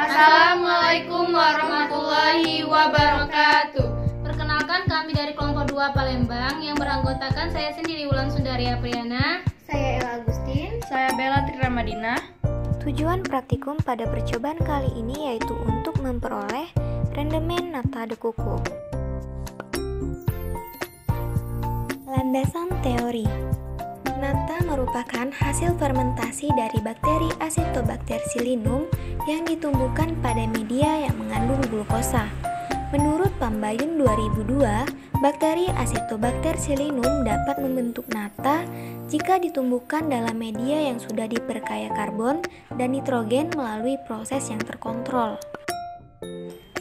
Assalamualaikum warahmatullahi wabarakatuh. Perkenalkan, kami dari kelompok 2 Palembang yang beranggotakan saya sendiri, Wulan Sundari Apriana. Saya Ella Agustin. Saya Bella Tri Ramadina. Tujuan praktikum pada percobaan kali ini yaitu untuk memperoleh rendemen nata de coco. Landasan teori. Nata merupakan hasil fermentasi dari bakteri Acetobacter xylinum yang ditumbuhkan pada media yang mengandung glukosa. Menurut Pambayun 2002, bakteri Acetobacter xylinum dapat membentuk nata jika ditumbuhkan dalam media yang sudah diperkaya karbon dan nitrogen melalui proses yang terkontrol.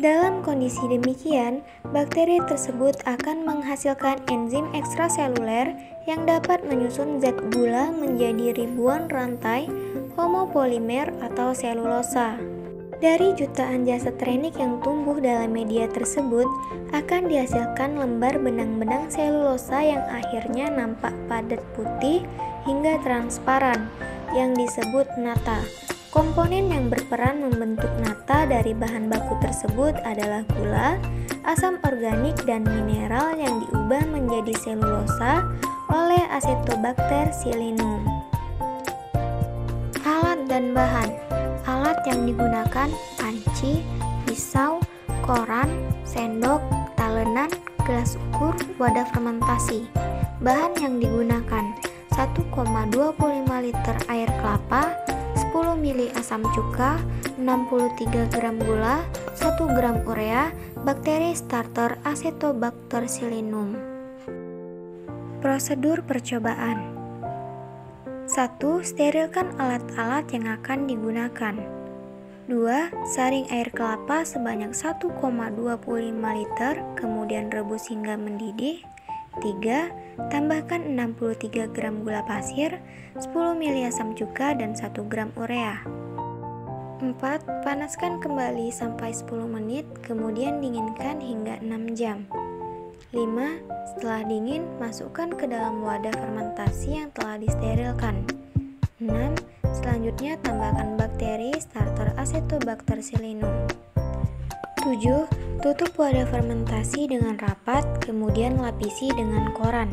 Dalam kondisi demikian, bakteri tersebut akan menghasilkan enzim ekstraseluler yang dapat menyusun zat gula menjadi ribuan rantai homopolimer atau selulosa. Dari jutaan jasad renik yang tumbuh dalam media tersebut, akan dihasilkan lembar benang-benang selulosa yang akhirnya nampak padat putih hingga transparan, yang disebut nata. Komponen yang berperan membentuk nata dari bahan baku tersebut adalah gula, asam organik, dan mineral yang diubah menjadi selulosa oleh Acetobacter xylinum. Alat dan bahan. Alat yang digunakan panci, pisau, koran, sendok, talenan, gelas ukur, wadah fermentasi. Bahan yang digunakan 1,25 liter air kelapa, 10 ml asam cuka, 63 gram gula, 1 gram urea, bakteri starter Acetobacter xylinum. Prosedur percobaan. 1. Sterilkan alat-alat yang akan digunakan. 2. Saring air kelapa sebanyak 1,25 liter, kemudian rebus hingga mendidih. 3. Tambahkan 63 gram gula pasir, 10 ml asam cuka, dan 1 gram urea. 4. Panaskan kembali sampai 10 menit, kemudian dinginkan hingga 6 jam. 5. Setelah dingin, masukkan ke dalam wadah fermentasi yang telah disterilkan. 6. Selanjutnya, tambahkan bakteri starter Acetobacter xylinum. 7. Tutup wadah fermentasi dengan rapat, kemudian lapisi dengan koran.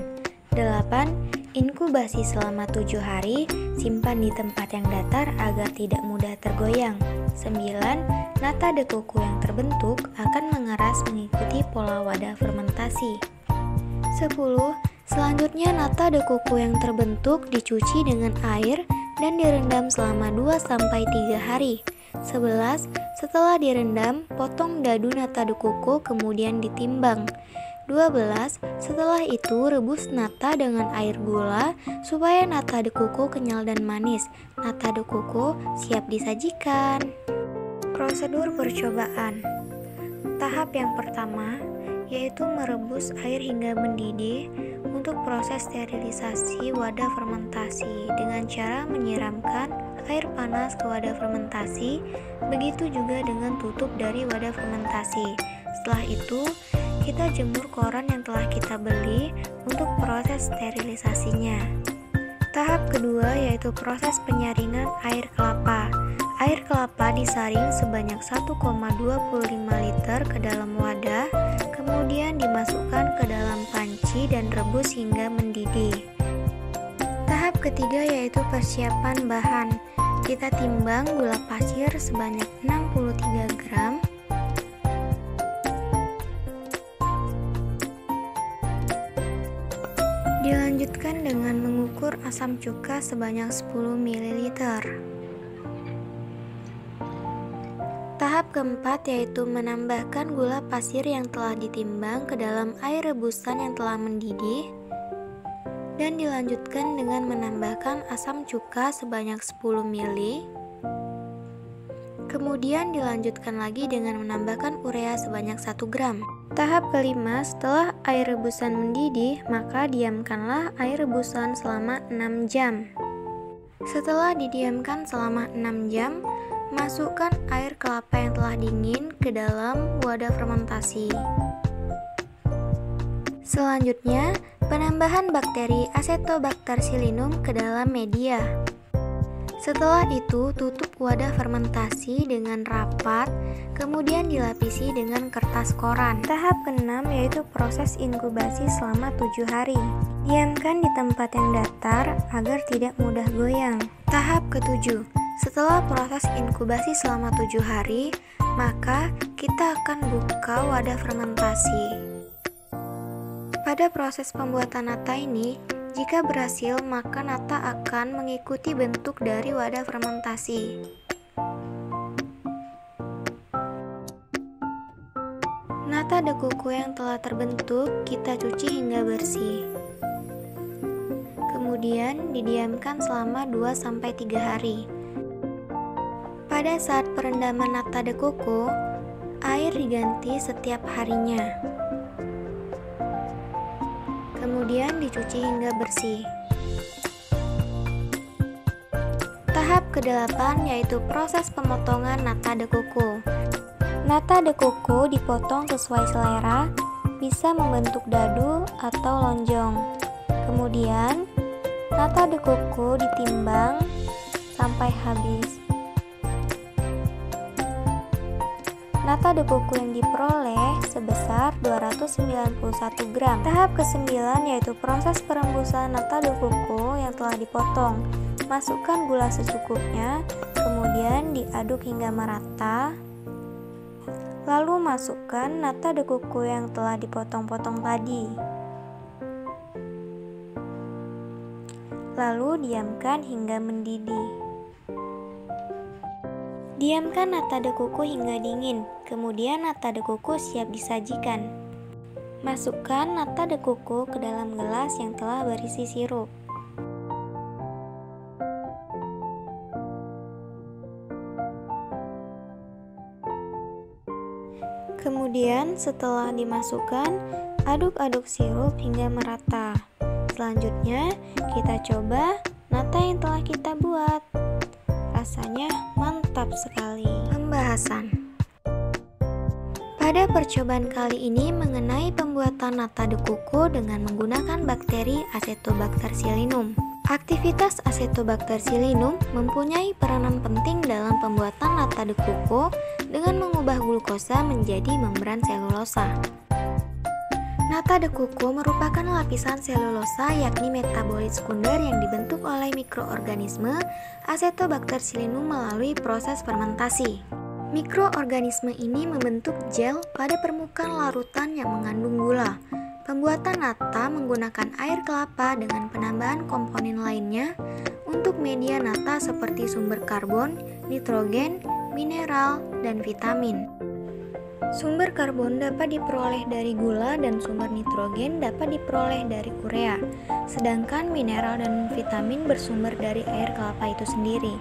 8. Inkubasi selama 7 hari, simpan di tempat yang datar agar tidak mudah tergoyang. 9. Nata de coco yang terbentuk akan mengeras mengikuti pola wadah fermentasi. 10. Selanjutnya nata de coco yang terbentuk dicuci dengan air dan direndam selama 2-3 hari. 11. Setelah direndam, potong dadu nata de coco kemudian ditimbang. 12. Setelah itu rebus nata dengan air gula supaya nata de coco kenyal dan manis. Nata de coco siap disajikan. Prosedur percobaan. Tahap yang pertama yaitu merebus air hingga mendidih untuk proses sterilisasi wadah fermentasi dengan cara menyiramkan air panas ke wadah fermentasi, begitu juga dengan tutup dari wadah fermentasi. Setelah itu, kita jemur koran yang telah kita beli untuk proses sterilisasinya. Tahap kedua yaitu proses penyaringan air kelapa. Air kelapa disaring sebanyak 1,25 liter ke dalam wadah, kemudian dimasukkan ke dalam panci dan rebus hingga mendidih. Tahap ketiga yaitu persiapan bahan. Kita timbang gula pasir sebanyak 63 gram, dilanjutkan dengan mengukur asam cuka sebanyak 10 ml. Tahap keempat yaitu menambahkan gula pasir yang telah ditimbang ke dalam air rebusan yang telah mendidih, dan dilanjutkan dengan menambahkan asam cuka sebanyak 10 ml. Kemudian dilanjutkan lagi dengan menambahkan urea sebanyak 1 gram. Tahap kelima, setelah air rebusan mendidih, maka diamkanlah air rebusan selama 6 jam. Setelah didiamkan selama 6 jam, masukkan air kelapa yang telah dingin ke dalam wadah fermentasi. Selanjutnya, penambahan bakteri Acetobacter xylinum ke dalam media. Setelah itu, tutup wadah fermentasi dengan rapat, kemudian dilapisi dengan kertas koran. Tahap ke-6 yaitu proses inkubasi selama 7 hari. Diamkan di tempat yang datar agar tidak mudah goyang. Tahap ke-7, setelah proses inkubasi selama 7 hari, maka kita akan buka wadah fermentasi. Pada proses pembuatan nata ini, jika berhasil, maka nata akan mengikuti bentuk dari wadah fermentasi. Nata de coco yang telah terbentuk kita cuci hingga bersih. Kemudian didiamkan selama 2-3 hari. Pada saat perendaman nata de coco, air diganti setiap harinya. Kemudian dicuci hingga bersih. Tahap ke-8 yaitu proses pemotongan nata de coco. Nata de coco dipotong sesuai selera, bisa membentuk dadu atau lonjong. Kemudian, nata de coco ditimbang sampai habis. Nata de coco yang diperoleh sebesar 291 gram. Tahap ke-9 yaitu proses perembusan nata de coco yang telah dipotong. Masukkan gula secukupnya, kemudian diaduk hingga merata. Lalu masukkan nata de coco yang telah dipotong-potong tadi. Lalu diamkan hingga mendidih. Diamkan nata de coco hingga dingin, kemudian nata de coco siap disajikan. Masukkan nata de coco ke dalam gelas yang telah berisi sirup. Kemudian setelah dimasukkan, aduk-aduk sirup hingga merata. Selanjutnya, kita coba nata yang telah kita buat. Rasanya mantap sekali. Pembahasan. Pada percobaan kali ini mengenai pembuatan nata de coco dengan menggunakan bakteri Acetobacter xylinum. Aktivitas Acetobacter xylinum mempunyai peranan penting dalam pembuatan nata de coco dengan mengubah glukosa menjadi membran selulosa. Nata de coco merupakan lapisan selulosa yakni metabolit sekunder yang dibentuk oleh mikroorganisme Acetobacter xylinum melalui proses fermentasi. Mikroorganisme ini membentuk gel pada permukaan larutan yang mengandung gula. Pembuatan nata menggunakan air kelapa dengan penambahan komponen lainnya untuk media nata seperti sumber karbon, nitrogen, mineral, dan vitamin. Sumber karbon dapat diperoleh dari gula dan sumber nitrogen dapat diperoleh dari urea, sedangkan mineral dan vitamin bersumber dari air kelapa itu sendiri.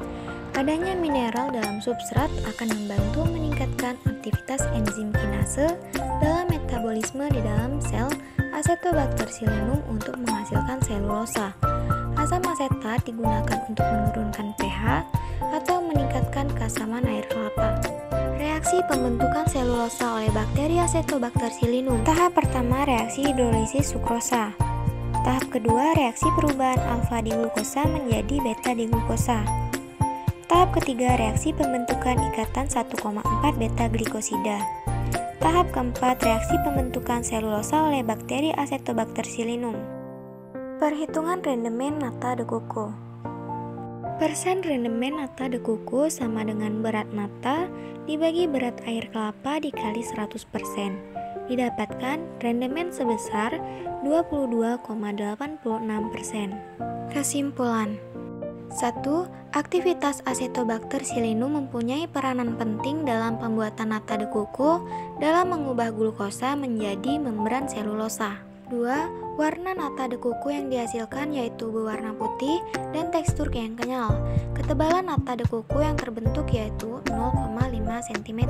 Adanya mineral dalam substrat akan membantu meningkatkan aktivitas enzim kinase dalam metabolisme di dalam sel Acetobacter xylinum untuk menghasilkan selulosa. Asam asetat digunakan untuk menurunkan pH atau meningkatkan keasaman air kelapa. Reaksi pembentukan selulosa oleh bakteri Acetobacter xylinum. Tahap pertama, reaksi hidrolisis sukrosa. Tahap kedua, reaksi perubahan alfa diglukosa menjadi beta diglukosa. Tahap ketiga, reaksi pembentukan ikatan 1,4 beta glikosida. Tahap keempat, reaksi pembentukan selulosa oleh bakteri Acetobacter xylinum. Perhitungan rendemen nata de coco. Persen rendemen nata de coco sama dengan berat nata dibagi berat air kelapa dikali 100%. Didapatkan rendemen sebesar 22,86%. Kesimpulan. 1. Aktivitas Acetobacter xylinum mempunyai peranan penting dalam pembuatan nata de coco dalam mengubah glukosa menjadi membran selulosa. 2. Warna nata de coco yang dihasilkan yaitu berwarna putih dan tekstur yang kenyal. Ketebalan nata de coco yang terbentuk yaitu 0,5 cm.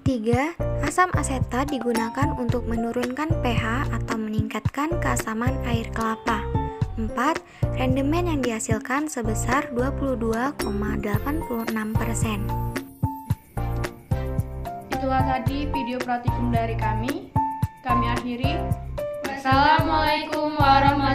3. Asam asetat digunakan untuk menurunkan pH atau meningkatkan keasaman air kelapa. 4. Rendemen yang dihasilkan sebesar 22,86%. Itulah tadi video praktikum dari kami. Kami akhiri. Wassalamualaikum warahmatullahi wabarakatuh.